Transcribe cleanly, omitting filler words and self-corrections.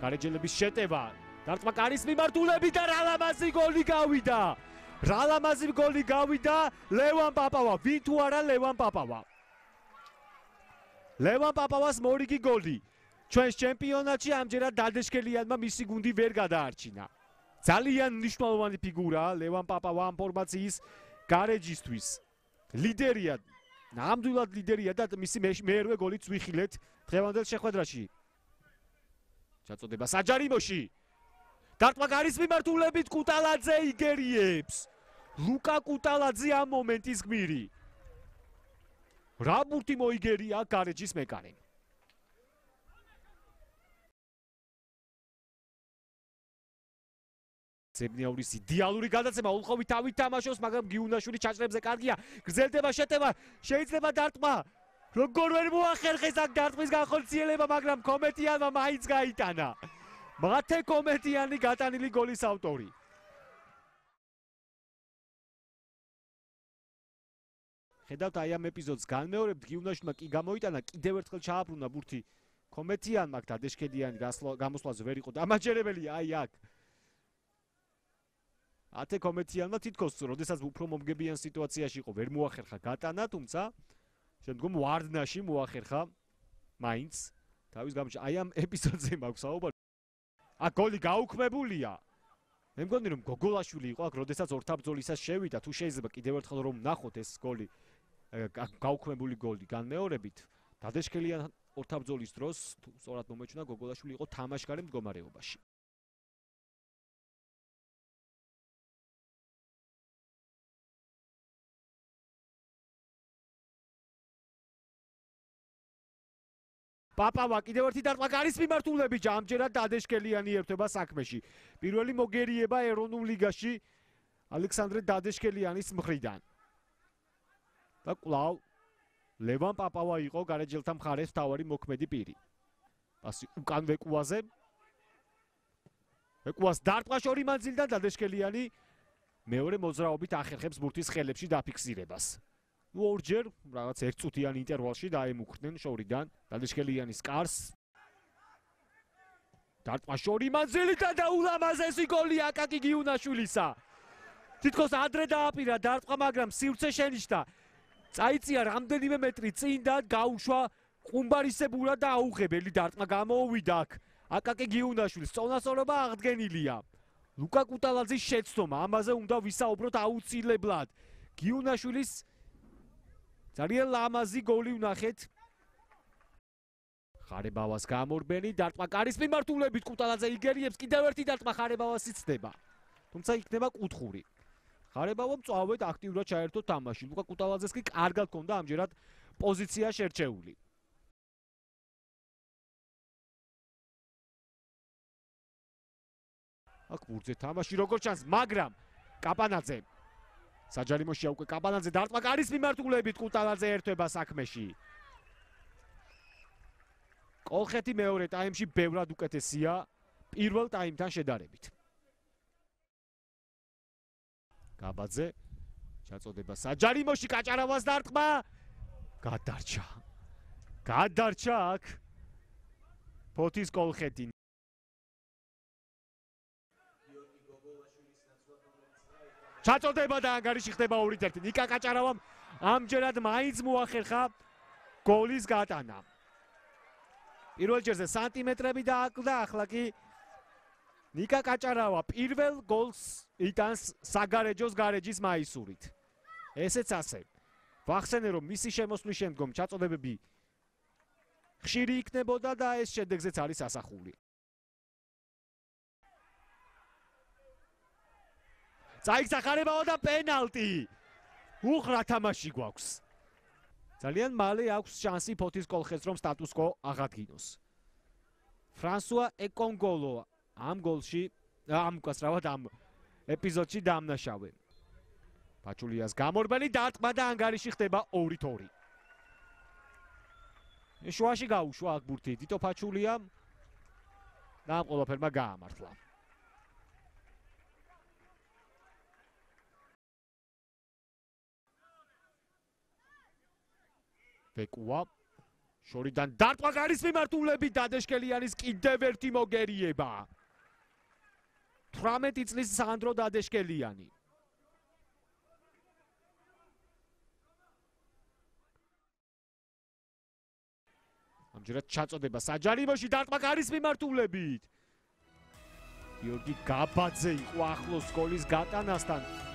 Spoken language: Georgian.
გარეჯელების შეტევა. დარტყმა კარის მიმართულებით და რალამაზი გოლი გავიდა. რალამაზი გოლი გავიდა ლევან პაპავა. ვინ თუ არა ლევან პაპავა. ლევან პაპავას მორიგი გოლი. ჩვენს ჩემპიონატში ამჯერად დადეშქელიანმა მისი გუნდი ვერ გადაარჩინა. ძალიან მნიშვნელოვანი ფიგურაა ლევან პაპავა ამ ფორმაციის გარეჯისთვის. ლიდერია, ნამდვილად ლიდერია და მისი მერვე გოლიც ვიხილეთ დღევანდელ შეხვედრაში. ჩაწოდება საჯარიმოში. დარტყმა გარის მიმართულებით კუტალაძე იგერიებს. ლუკა კუტალაძე ამ მომენტის გმირი. რა ბურთი მოიგერია გარეჯის მეკარემ. ზებნიაურის იდეალური გადაცემა ულხოვი თავით თამაშობს, მაგრამ გიუნაშვილი ჩაჭრებზე კარგია. გრძელდება შეტევა, შეიძლება დარტყმა. როგორ ვერ მოახერხეს აქ დარტყმის განხორციელება, მაგრამ კომეტიანმა მაინც გაიტანა. მათე კომეტიანი გატანილი გოლის ავტორი. ხედავთ აი ამ ეპიზოდს განმეორებთ, გიუნაშვილმა კი გამოიტანა, კიდევ ერთხელ ჩააბრუნა ბურთი კომეტიანმა, დადეშქედიანი გამოსვლაზე ვერ იყო დამაჯერებელი აი აქ. ათე კომეტიანმა თითქოს, როდესაც უფრო მომგებიან სიტუაციაში იყო, ვერ მოახერხა გატანა, თუმცა შემდგომ ვარდნაში მოახერხა მაინც თავის გამოჩი. აი ამ ეპიზოდზე მაქვს საუბარი. აქ გოლი გაუქმებულია. მე მგონი რომ გოგოლაშვილი იყო აქ, როდესაც ორთაბრძოლისას შევიდა, თუ შეიძლება კიდევ ერთხელ რომ ნახოთ ეს გოლი, გაუქმებული გოლი განმეორებით, დადეშქელიან ორთაბრძოლის დროს, თუ სწორად მომეჩვენა, გოგოლაშვილი იყო თამაშგარე მდგომარეობაში. პაპავა კიდევ ერთი დარტყმა გარის მიმართულებით, ამჯერად დადეშქელიანი ერთვება საქმეში. პირველი მოგერიება ეროვნულ ლიგაში ალექსანდრე დადეშქელიანის მხრიდან. და კვლავ ლევან პაპავა იყო გარეჯელთა მხარეს მთავარი მოქმედი პირი. პასი უკან ვეკუაზე. ვეკუას დარტყმა შორი მანძილიდან დადეშქელიანი მეორე მოძრაობით ახერხებს ბურთის ხელებში დაფიქსირებას. ორჯერ რაღაც ერთწუთიან ინტერვალში დაემუქრდნენ შორიდან დადეშქელიანის კარს. დარტყმა შორი მანძილიდან და ულამაზესი გოლი აკაკი გიუნაშვილისა. თითქოს ადრე დააპირა დარტყმა, მაგრამ სივრცე შენიშნა. წაიწია რამდენიმე მეტრი წინ და გაუშვა ყუმბარისებურად და აუღებელი დარტყმა გამოუვიდა აქ. აკაკი გიუნაშვილის წონასწორობა აღდგენილია. ლუკა კუტალაძის შეცდომა, ამაზე უნდა ვისაუბროთ აუცილებლად. გიუნაშვილის ძალიან ლამაზი გოლი ვნახეთ. ხარებავას გამორბენი დარტყმა კარის მიმართულებით კუტალაძე იგერიებს, კიდევ ერთი დარტყმა ხარებავას იცდება. თუმცა იქნება კუთხური. ხარებავა მწვავედ აქტიურად ჩაერთო თამაში. ლუკა კუტალაძეს კი კარგად ჰქონდა ამჯერად პოზიცია შერჩეული. აქ ბურთზე თამაში როგორ ჩანს, მაგრამ კაპანაძე საჯარიმოშია უკვე კაპანაძე დარტყმა კარის მიმართულებით კუტალაძე ერთვება საქმეში. კოლხეთი მეორე ტაიმში ბევრად უკეთესია პირველ ტაიმთან შედარებით. გაბაძე ჩაწოდება საჯარიმოში, კაჭარავას დარტყმა გადარჩა. გადარჩა აქ ფოთის კოლხეთი. ჩაწოდება და ანგარიში ხდება 2-1. ნიკა კაჭარავამ ამჯერად მაინც მოახერხა გოლის გატანა. პირველ ჯერზე სანტიმეტრები დააკლდა, ახლა კი ნიკა კაჭარავა პირველ გოლს იტანს საგარეჯოს გარეჯის მაისურით. ესეც ასე. ვახსენე რომ მისი შემოსვლის შემდგომ ჩაწოდებები ხშირი იქნებოდა და ეს შედეგზეც არის ასახული. წაიქცა ხარებავა და პენალტი. უხრა თამაში გვაქვს. ძალიან მალე აქვს შანსი ფოთის კოლხეთს რომ სტატუს-კვო აღადგინოს. ფრანსუა ეკონგოლო ამ გოლში, ამ ეპიზოდში დამნაშავე. პაჩულიას გამორბენი დარტყმა და ანგარიში ხდება 2-2. შუაში გაუშვა აქ ბურთი თიტო პაჩულიამ და ამ ყველაფერმა გაამართლა. ვეკუა შორიდან დარტყმა გარის მიმართულებით დადეშკელიანის კიდევ ერთი მოგერიება. 18 წლის სანდრო დადეშკელიანი. ამჯერად ჩაწოდება საჯარიმოში დარტყმა გარის მიმართულებით. გიორგი გაბაძე იყო ახლოს გოლის გატანასთან.